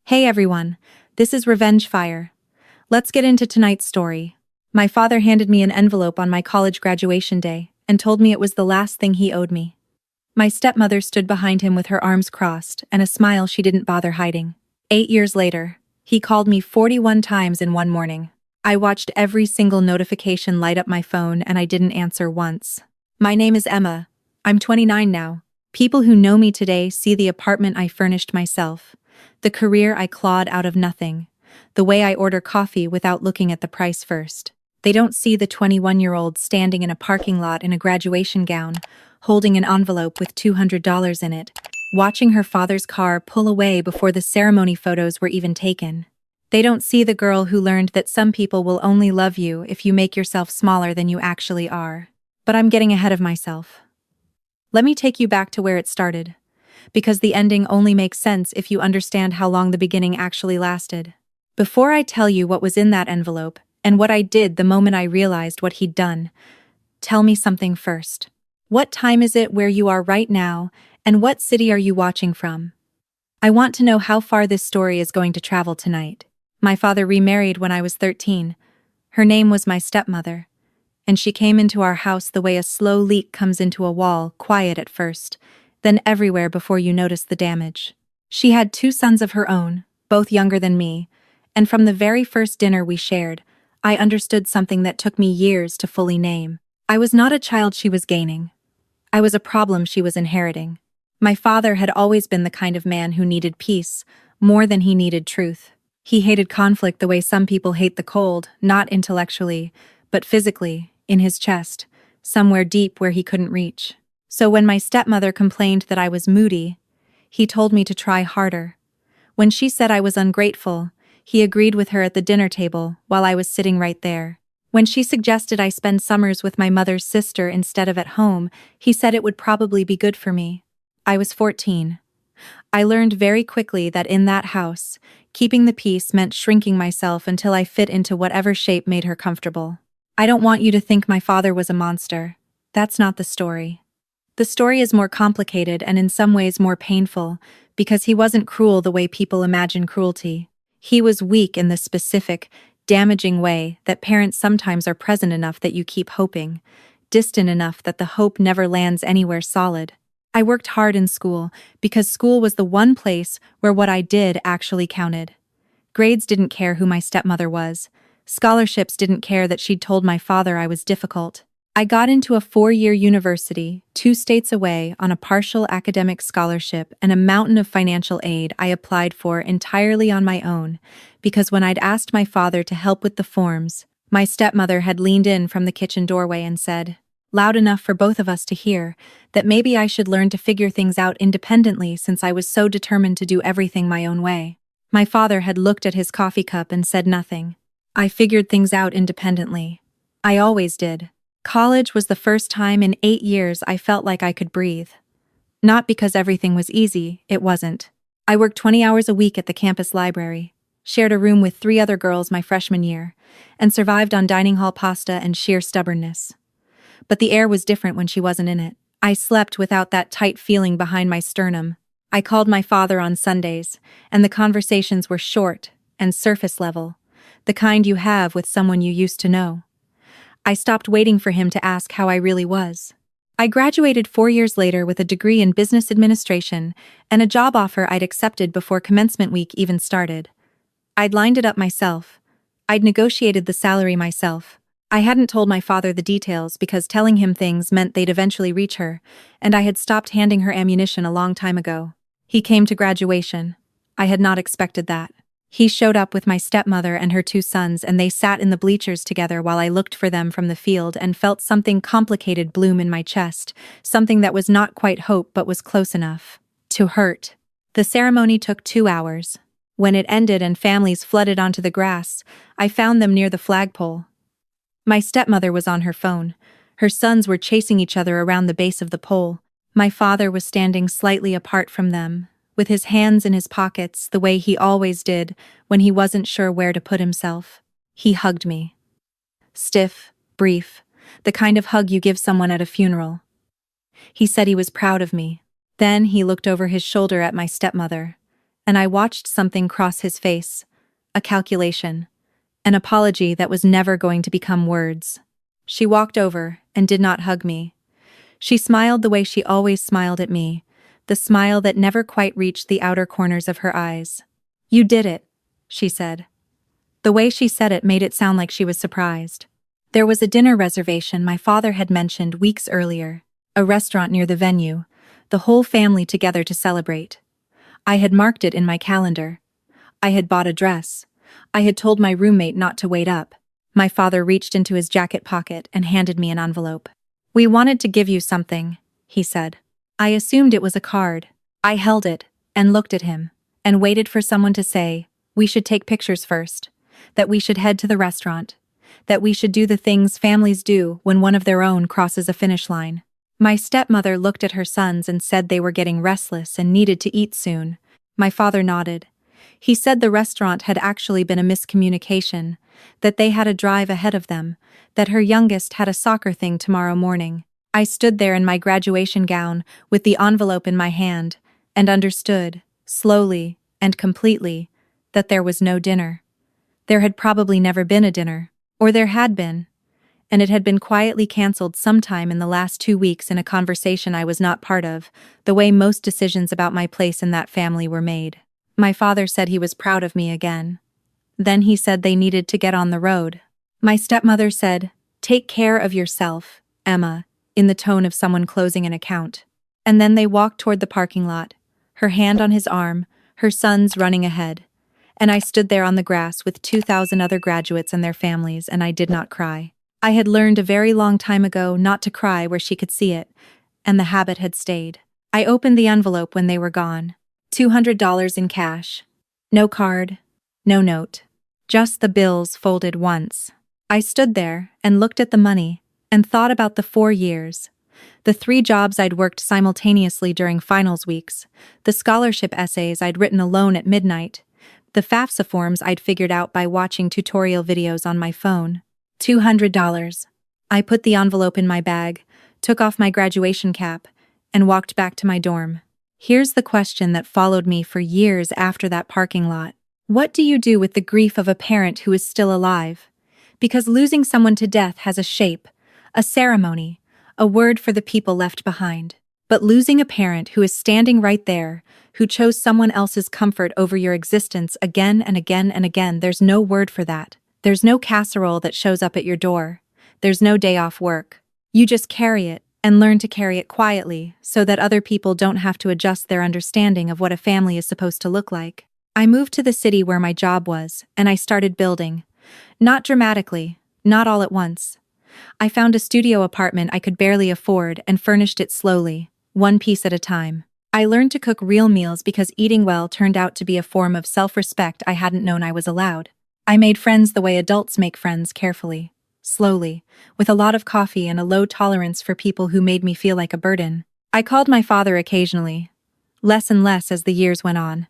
Hey everyone, this is Revenge Fire. Let's get into tonight's story. My father handed me an envelope on my college graduation day and told me it was the last thing he owed me. My stepmother stood behind him with her arms crossed and a smile she didn't bother hiding. 8 years later, he called me 41 times in one morning. I watched every single notification light up my phone and I didn't answer once. My name is Emma. I'm 29 now. People who know me today see the apartment I furnished myself, the career I clawed out of nothing, the way I order coffee without looking at the price first. They don't see the 21-year-old standing in a parking lot in a graduation gown, holding an envelope with $200 in it, watching her father's car pull away before the ceremony photos were even taken. They don't see the girl who learned that some people will only love you if you make yourself smaller than you actually are. But I'm getting ahead of myself. Let me take you back to where it started, because the ending only makes sense if you understand how long the beginning actually lasted. Before I tell you what was in that envelope, and what I did the moment I realized what he'd done, tell me something first. What time is it where you are right now, and what city are you watching from? I want to know how far this story is going to travel tonight. My father remarried when I was 13. Her name was my stepmother, and she came into our house the way a slow leak comes into a wall, quiet at first, then everywhere before you notice the damage. She had 2 sons of her own, both younger than me, and from the very first dinner we shared, I understood something that took me years to fully name. I was not a child she was gaining. I was a problem she was inheriting. My father had always been the kind of man who needed peace, more than he needed truth. He hated conflict the way some people hate the cold, not intellectually, but physically, in his chest, somewhere deep where he couldn't reach. So when my stepmother complained that I was moody, he told me to try harder. When she said I was ungrateful, he agreed with her at the dinner table while I was sitting right there. When she suggested I spend summers with my mother's sister instead of at home, he said it would probably be good for me. I was 14. I learned very quickly that in that house, keeping the peace meant shrinking myself until I fit into whatever shape made her comfortable. I don't want you to think my father was a monster. That's not the story. The story is more complicated and in some ways more painful, because he wasn't cruel the way people imagine cruelty. He was weak in the specific, damaging way that parents sometimes are present enough that you keep hoping, distant enough that the hope never lands anywhere solid. I worked hard in school because school was the one place where what I did actually counted. Grades didn't care who my stepmother was. Scholarships didn't care that she'd told my father I was difficult. I got into a 4-year university, 2 states away, on a partial academic scholarship and a mountain of financial aid I applied for entirely on my own, because when I'd asked my father to help with the forms, my stepmother had leaned in from the kitchen doorway and said, loud enough for both of us to hear, that maybe I should learn to figure things out independently since I was so determined to do everything my own way. My father had looked at his coffee cup and said nothing. I figured things out independently. I always did. College was the first time in 8 years I felt like I could breathe. Not because everything was easy, it wasn't. I worked 20 hours a week at the campus library, shared a room with 3 other girls my freshman year, and survived on dining hall pasta and sheer stubbornness. But the air was different when she wasn't in it. I slept without that tight feeling behind my sternum. I called my father on Sundays, and the conversations were short and surface level, the kind you have with someone you used to know. I stopped waiting for him to ask how I really was. I graduated 4 years later with a degree in business administration and a job offer I'd accepted before commencement week even started. I'd lined it up myself. I'd negotiated the salary myself. I hadn't told my father the details because telling him things meant they'd eventually reach her, and I had stopped handing her ammunition a long time ago. He came to graduation. I had not expected that. He showed up with my stepmother and her 2 sons, and they sat in the bleachers together while I looked for them from the field and felt something complicated bloom in my chest, something that was not quite hope but was close enough to hurt. The ceremony took 2 hours. When it ended and families flooded onto the grass, I found them near the flagpole. My stepmother was on her phone. Her sons were chasing each other around the base of the pole. My father was standing slightly apart from them, with his hands in his pockets the way he always did when he wasn't sure where to put himself. He hugged me. Stiff, brief, the kind of hug you give someone at a funeral. He said he was proud of me. Then he looked over his shoulder at my stepmother, and I watched something cross his face. A calculation. An apology that was never going to become words. She walked over and did not hug me. She smiled the way she always smiled at me, the smile that never quite reached the outer corners of her eyes. "You did it," she said. The way she said it made it sound like she was surprised. There was a dinner reservation my father had mentioned weeks earlier, a restaurant near the venue, the whole family together to celebrate. I had marked it in my calendar. I had bought a dress. I had told my roommate not to wait up. My father reached into his jacket pocket and handed me an envelope. "We wanted to give you something," he said. I assumed it was a card. I held it and looked at him and waited for someone to say, "We should take pictures first," that we should head to the restaurant, that we should do the things families do when one of their own crosses a finish line. My stepmother looked at her sons and said they were getting restless and needed to eat soon. My father nodded. He said the restaurant had actually been a miscommunication, that they had a drive ahead of them, that her youngest had a soccer thing tomorrow morning. I stood there in my graduation gown, with the envelope in my hand, and understood, slowly and completely, that there was no dinner. There had probably never been a dinner, or there had been, and it had been quietly cancelled sometime in the last 2 weeks in a conversation I was not part of, the way most decisions about my place in that family were made. My father said he was proud of me again. Then he said they needed to get on the road. My stepmother said, "Take care of yourself, Emma," in the tone of someone closing an account. And then they walked toward the parking lot, her hand on his arm, her sons running ahead. And I stood there on the grass with 2,000 other graduates and their families, and I did not cry. I had learned a very long time ago not to cry where she could see it, and the habit had stayed. I opened the envelope when they were gone. $200 in cash. No card, no note. Just the bills folded once. I stood there and looked at the money and thought about the 4 years. The 3 jobs I'd worked simultaneously during finals weeks, the scholarship essays I'd written alone at midnight, the FAFSA forms I'd figured out by watching tutorial videos on my phone. $200. I put the envelope in my bag, took off my graduation cap, and walked back to my dorm. Here's the question that followed me for years after that parking lot. What do you do with the grief of a parent who is still alive? Because losing someone to death has a shape, a ceremony, a word for the people left behind. But losing a parent who is standing right there, who chose someone else's comfort over your existence again and again and again, there's no word for that. There's no casserole that shows up at your door. There's no day off work. You just carry it and learn to carry it quietly so that other people don't have to adjust their understanding of what a family is supposed to look like. I moved to the city where my job was, and I started building. Not dramatically, not all at once. I found a studio apartment I could barely afford and furnished it slowly, one piece at a time. I learned to cook real meals because eating well turned out to be a form of self-respect I hadn't known I was allowed. I made friends the way adults make friends, carefully, slowly, with a lot of coffee and a low tolerance for people who made me feel like a burden. I called my father occasionally, less and less as the years went on.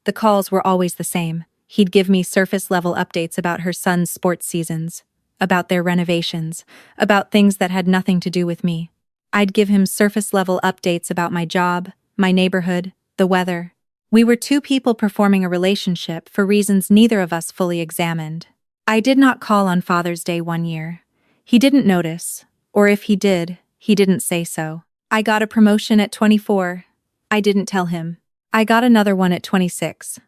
The calls were always the same. He'd give me surface-level updates about her son's sports seasons, about their renovations, about things that had nothing to do with me. I'd give him surface-level updates about my job, my neighborhood, the weather. We were 2 people performing a relationship for reasons neither of us fully examined. I did not call on Father's Day one year. He didn't notice, or if he did, he didn't say so. I got a promotion at 24. I didn't tell him. I got another one at 26.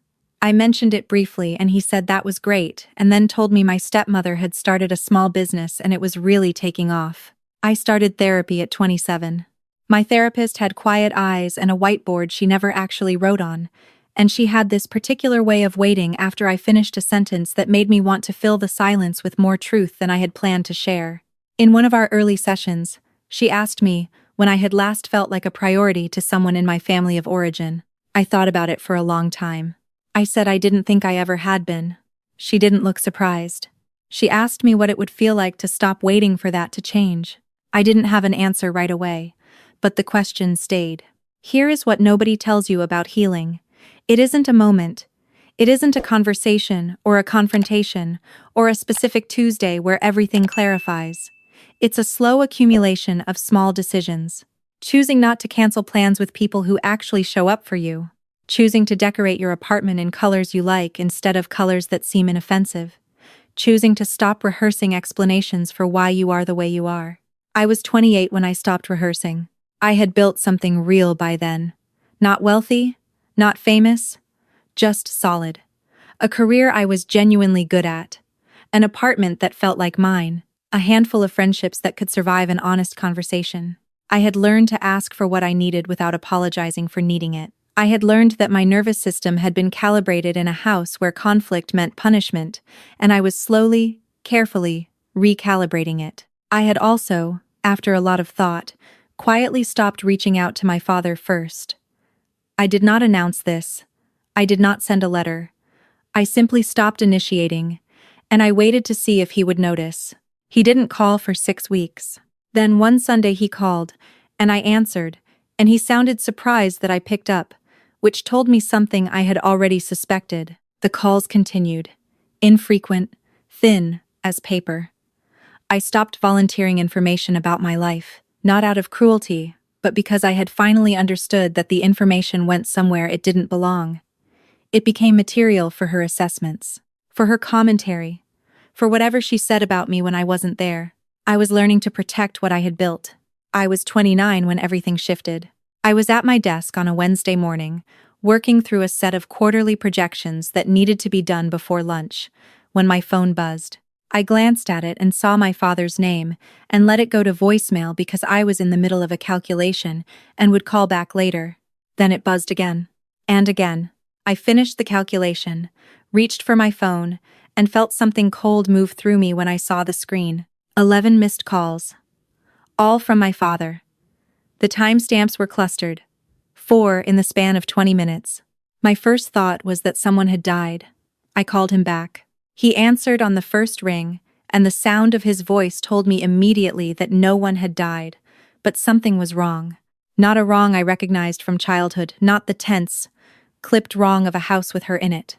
I mentioned it briefly and he said that was great, and then told me my stepmother had started a small business and it was really taking off. I started therapy at 27. My therapist had quiet eyes and a whiteboard she never actually wrote on, and she had this particular way of waiting after I finished a sentence that made me want to fill the silence with more truth than I had planned to share. In one of our early sessions, she asked me when I had last felt like a priority to someone in my family of origin. I thought about it for a long time. I said I didn't think I ever had been. She didn't look surprised. She asked me what it would feel like to stop waiting for that to change. I didn't have an answer right away, but the question stayed. Here is what nobody tells you about healing. It isn't a moment. It isn't a conversation or a confrontation or a specific Tuesday where everything clarifies. It's a slow accumulation of small decisions. Choosing not to cancel plans with people who actually show up for you. choosing to decorate your apartment in colors you like instead of colors that seem inoffensive, choosing to stop rehearsing explanations for why you are the way you are. I was 28 when I stopped rehearsing. I had built something real by then. Not wealthy, not famous, just solid. A career I was genuinely good at. An apartment that felt like mine. A handful of friendships that could survive an honest conversation. I had learned to ask for what I needed without apologizing for needing it. I had learned that my nervous system had been calibrated in a house where conflict meant punishment, and I was slowly, carefully, recalibrating it. I had also, after a lot of thought, quietly stopped reaching out to my father first. I did not announce this. I did not send a letter. I simply stopped initiating, and I waited to see if he would notice. He didn't call for 6 weeks. Then one Sunday he called, and I answered, and he sounded surprised that I picked up, which told me something I had already suspected. The calls continued, infrequent, thin as paper. I stopped volunteering information about my life, not out of cruelty, but because I had finally understood that the information went somewhere it didn't belong. It became material for her assessments, for her commentary, for whatever she said about me when I wasn't there. I was learning to protect what I had built. I was 29 when everything shifted. I was at my desk on a Wednesday morning, working through a set of quarterly projections that needed to be done before lunch, when my phone buzzed. I glanced at it and saw my father's name, and let it go to voicemail because I was in the middle of a calculation and would call back later. Then it buzzed again. And again. I finished the calculation, reached for my phone, and felt something cold move through me when I saw the screen. 11 missed calls. All from my father. The timestamps were clustered. 4 in the span of 20 minutes. My first thought was that someone had died. I called him back. He answered on the first ring, and the sound of his voice told me immediately that no one had died, but something was wrong. Not a wrong I recognized from childhood, not the tense, clipped wrong of a house with her in it.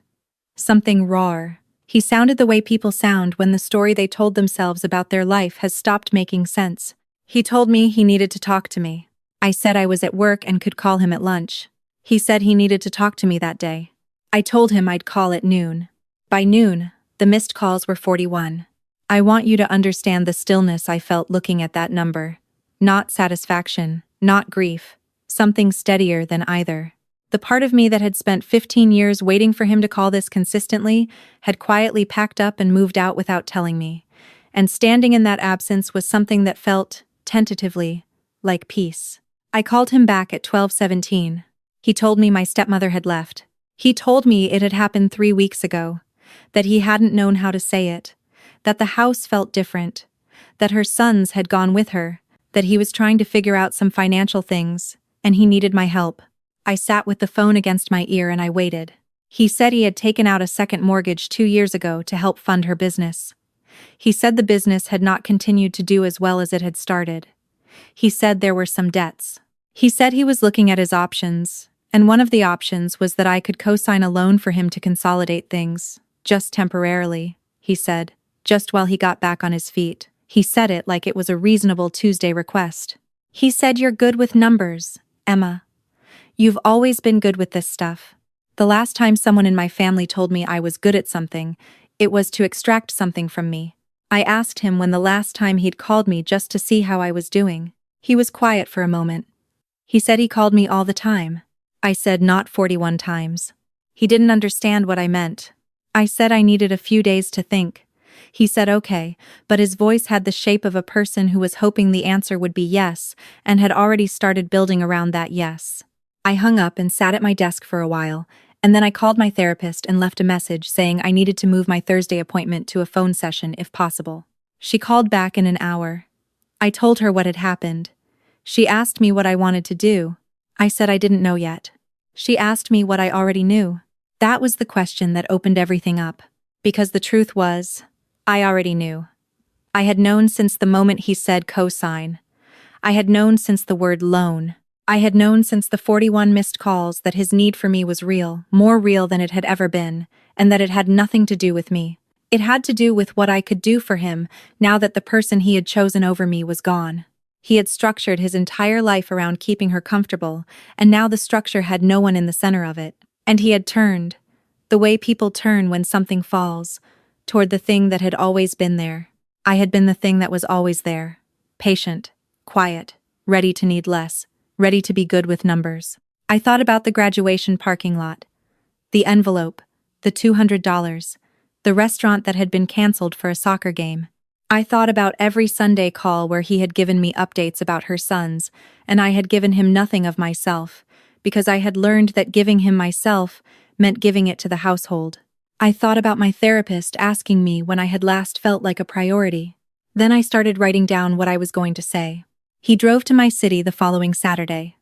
Something raw. He sounded the way people sound when the story they told themselves about their life has stopped making sense. He told me he needed to talk to me. I said I was at work and could call him at lunch. He said he needed to talk to me that day. I told him I'd call at noon. By noon, the missed calls were 41. I want you to understand the stillness I felt looking at that number. Not satisfaction, not grief, something steadier than either. The part of me that had spent 15 years waiting for him to call this consistently had quietly packed up and moved out without telling me. And standing in that absence was something that felt, tentatively, like peace. I called him back at 12:17. He told me my stepmother had left. He told me it had happened 3 weeks ago, that he hadn't known how to say it, that the house felt different, that her sons had gone with her, that he was trying to figure out some financial things, and he needed my help. I sat with the phone against my ear and I waited. He said he had taken out a second mortgage 2 years ago to help fund her business. He said the business had not continued to do as well as it had started. He said there were some debts. He said he was looking at his options, and one of the options was that I could co-sign a loan for him to consolidate things, just temporarily, he said, just while he got back on his feet. He said it like it was a reasonable Tuesday request. He said, "You're good with numbers, Emma. You've always been good with this stuff." The last time someone in my family told me I was good at something, it was to extract something from me. I asked him when the last time he'd called me just to see how I was doing. He was quiet for a moment. He said he called me all the time. I said not 41 times. He didn't understand what I meant. I said I needed a few days to think. He said okay, but his voice had the shape of a person who was hoping the answer would be yes, and had already started building around that yes. I hung up and sat at my desk for a while, and then I called my therapist and left a message saying I needed to move my Thursday appointment to a phone session if possible. She called back in an hour. I told her what had happened. She asked me what I wanted to do. I said I didn't know yet. She asked me what I already knew. That was the question that opened everything up. Because the truth was, I already knew. I had known since the moment he said co-sign. I had known since the word loan. I had known since the 41 missed calls that his need for me was real, more real than it had ever been, and that it had nothing to do with me. It had to do with what I could do for him now that the person he had chosen over me was gone. He had structured his entire life around keeping her comfortable, and now the structure had no one in the center of it. And he had turned, the way people turn when something falls, toward the thing that had always been there. I had been the thing that was always there. Patient, quiet, ready to need less, ready to be good with numbers. I thought about the graduation parking lot, the envelope, the $200, the restaurant that had been canceled for a soccer game. I thought about every Sunday call where he had given me updates about her sons, and I had given him nothing of myself, because I had learned that giving him myself meant giving it to the household. I thought about my therapist asking me when I had last felt like a priority. Then I started writing down what I was going to say. He drove to my city the following Saturday.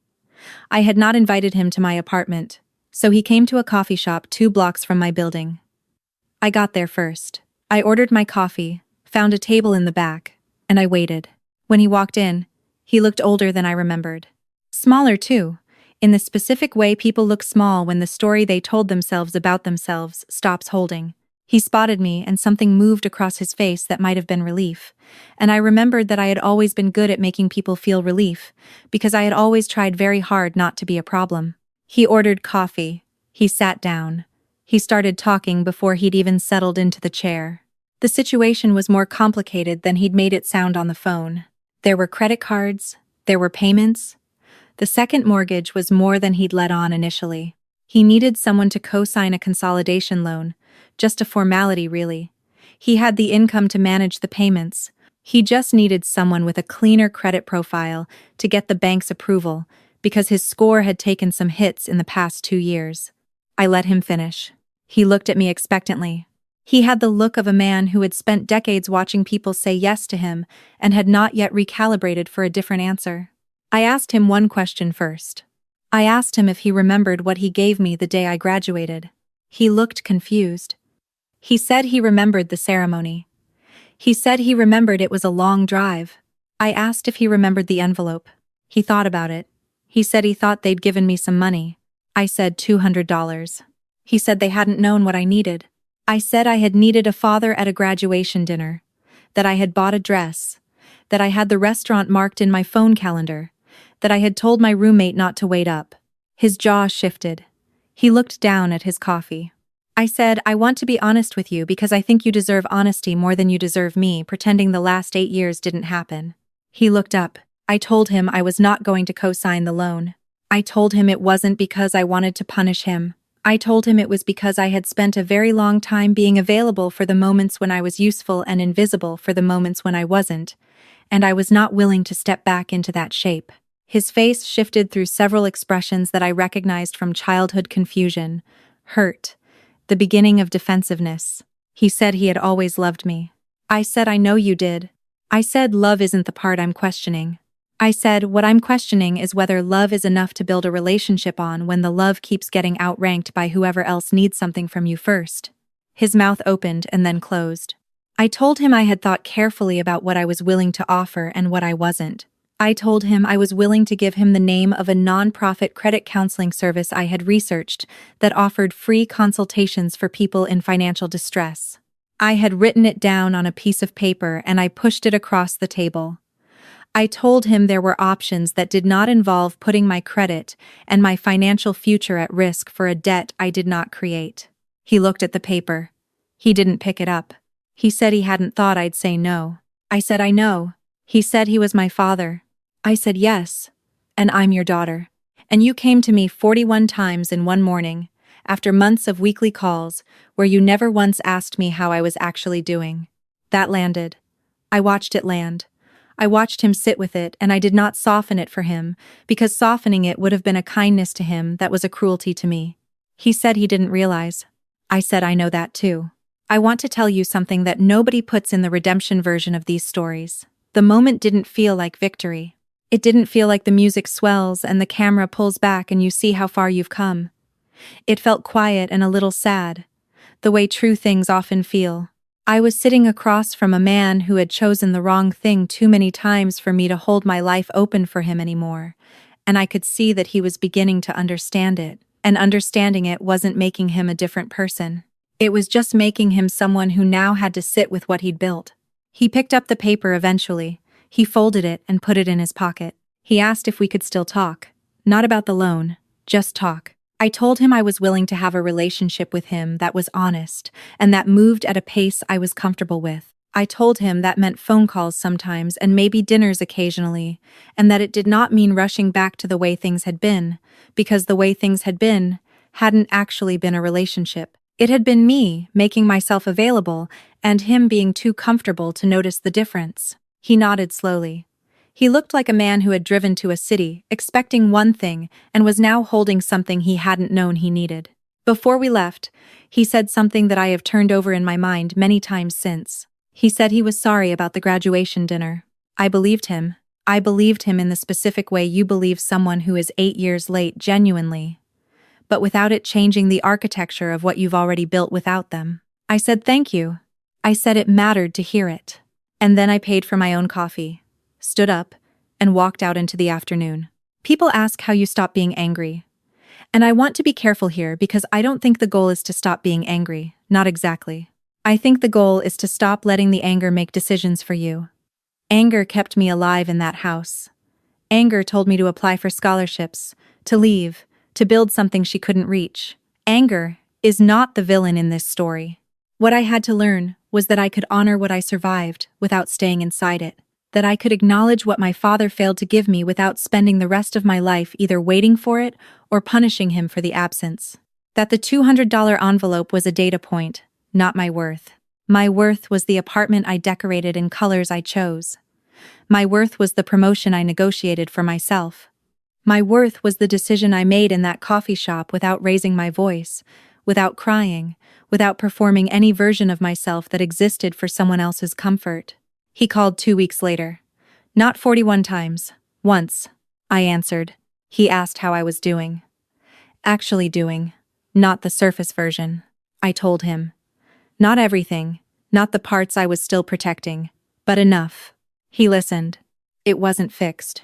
I had not invited him to my apartment, so he came to a coffee shop 2 blocks from my building. I got there first. I ordered my coffee, found a table in the back, and I waited. When he walked in, he looked older than I remembered. Smaller, too, in the specific way people look small when the story they told themselves about themselves stops holding. He spotted me and something moved across his face that might have been relief, and I remembered that I had always been good at making people feel relief, because I had always tried very hard not to be a problem. He ordered coffee. He sat down. He started talking before he'd even settled into the chair. The situation was more complicated than he'd made it sound on the phone. There were credit cards. There were payments. The second mortgage was more than he'd let on initially. He needed someone to co-sign a consolidation loan, just a formality really. He had the income to manage the payments. He just needed someone with a cleaner credit profile to get the bank's approval, because his score had taken some hits in the past 2 years. I let him finish. He looked at me expectantly. He had the look of a man who had spent decades watching people say yes to him and had not yet recalibrated for a different answer. I asked him one question first. I asked him if he remembered what he gave me the day I graduated. He looked confused. He said he remembered the ceremony. He said he remembered it was a long drive. I asked if he remembered the envelope. He thought about it. He said he thought they'd given me some money. I said $200. He said they hadn't known what I needed. I said I had needed a father at a graduation dinner, that I had bought a dress, that I had the restaurant marked in my phone calendar, that I had told my roommate not to wait up. His jaw shifted. He looked down at his coffee. I said, I want to be honest with you because I think you deserve honesty more than you deserve me pretending the last 8 years didn't happen. He looked up. I told him I was not going to co-sign the loan. I told him it wasn't because I wanted to punish him. I told him it was because I had spent a very long time being available for the moments when I was useful and invisible for the moments when I wasn't, and I was not willing to step back into that shape. His face shifted through several expressions that I recognized from childhood confusion, hurt, the beginning of defensiveness. He said he had always loved me. I said, I know you did. I said, love isn't the part I'm questioning. I said, what I'm questioning is whether love is enough to build a relationship on when the love keeps getting outranked by whoever else needs something from you first. His mouth opened and then closed. I told him I had thought carefully about what I was willing to offer and what I wasn't. I told him I was willing to give him the name of a non-profit credit counseling service I had researched that offered free consultations for people in financial distress. I had written it down on a piece of paper and I pushed it across the table. I told him there were options that did not involve putting my credit and my financial future at risk for a debt I did not create. He looked at the paper. He didn't pick it up. He said he hadn't thought I'd say no. I said, I know. He said he was my father. I said, yes, and I'm your daughter. And you came to me 41 times in one morning, after months of weekly calls, where you never once asked me how I was actually doing. That landed. I watched it land. I watched him sit with it, and I did not soften it for him, because softening it would have been a kindness to him that was a cruelty to me. He said he didn't realize. I said, I know that too. I want to tell you something that nobody puts in the redemption version of these stories. The moment didn't feel like victory. It didn't feel like the music swells and the camera pulls back and you see how far you've come. It felt quiet and a little sad, the way true things often feel. I was sitting across from a man who had chosen the wrong thing too many times for me to hold my life open for him anymore, and I could see that he was beginning to understand it, and understanding it wasn't making him a different person. It was just making him someone who now had to sit with what he'd built. He picked up the paper eventually. He folded it and put it in his pocket. He asked if we could still talk. Not about the loan, just talk. I told him I was willing to have a relationship with him that was honest and that moved at a pace I was comfortable with. I told him that meant phone calls sometimes and maybe dinners occasionally, and that it did not mean rushing back to the way things had been, because the way things had been hadn't actually been a relationship. It had been me making myself available and him being too comfortable to notice the difference. He nodded slowly. He looked like a man who had driven to a city, expecting one thing, and was now holding something he hadn't known he needed. Before we left, he said something that I have turned over in my mind many times since. He said he was sorry about the graduation dinner. I believed him. I believed him in the specific way you believe someone who is 8 years late genuinely, but without it changing the architecture of what you've already built without them. I said thank you. I said it mattered to hear it. And then I paid for my own coffee, stood up, and walked out into the afternoon. People ask how you stop being angry. And I want to be careful here because I don't think the goal is to stop being angry, not exactly. I think the goal is to stop letting the anger make decisions for you. Anger kept me alive in that house. Anger told me to apply for scholarships, to leave, to build something she couldn't reach. Anger is not the villain in this story. What I had to learn was that I could honor what I survived without staying inside it, that I could acknowledge what my father failed to give me without spending the rest of my life either waiting for it or punishing him for the absence. That the $200 envelope was a data point, not my worth. My worth was the apartment I decorated in colors I chose. My worth was the promotion I negotiated for myself. My worth was the decision I made in that coffee shop without raising my voice, without crying, without performing any version of myself that existed for someone else's comfort. He called 2 weeks later. Not 41 times. Once. I answered. He asked how I was doing. Actually doing. Not the surface version. I told him. Not everything. Not the parts I was still protecting. But enough. He listened. It wasn't fixed.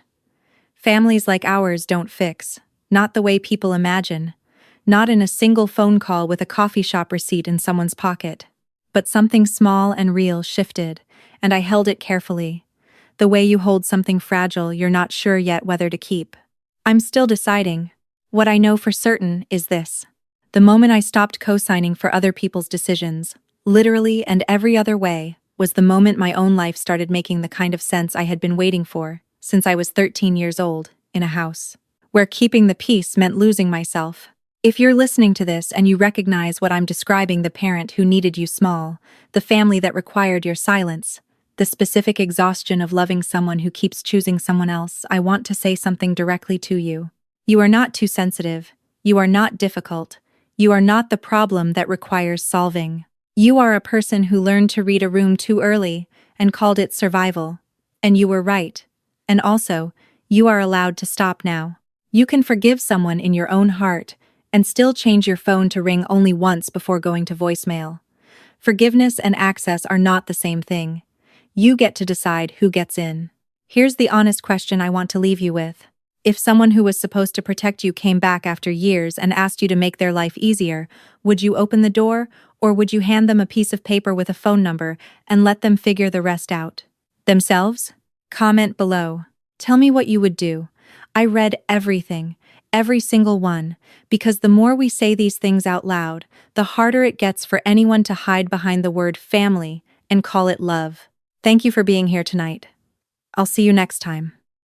Families like ours don't fix. Not the way people imagine. Not in a single phone call with a coffee shop receipt in someone's pocket. But something small and real shifted, and I held it carefully. The way you hold something fragile you're not sure yet whether to keep. I'm still deciding. What I know for certain is this. The moment I stopped co-signing for other people's decisions, literally and every other way, was the moment my own life started making the kind of sense I had been waiting for since I was 13 years old, in a house where keeping the peace meant losing myself. If you're listening to this and you recognize what I'm describing, the parent who needed you small, the family that required your silence, the specific exhaustion of loving someone who keeps choosing someone else, I want to say something directly to you. You are not too sensitive. You are not difficult. You are not the problem that requires solving. You are a person who learned to read a room too early and called it survival. And you were right. And also, you are allowed to stop now. You can forgive someone in your own heart and still change your phone to ring only once before going to voicemail. Forgiveness and access are not the same thing. You get to decide who gets in. Here's the honest question I want to leave you with. If someone who was supposed to protect you came back after years and asked you to make their life easier, would you open the door, or would you hand them a piece of paper with a phone number and let them figure the rest out themselves? Comment below. Tell me what you would do. I read everything. Every single one, because the more we say these things out loud, the harder it gets for anyone to hide behind the word family and call it love. Thank you for being here tonight. I'll see you next time.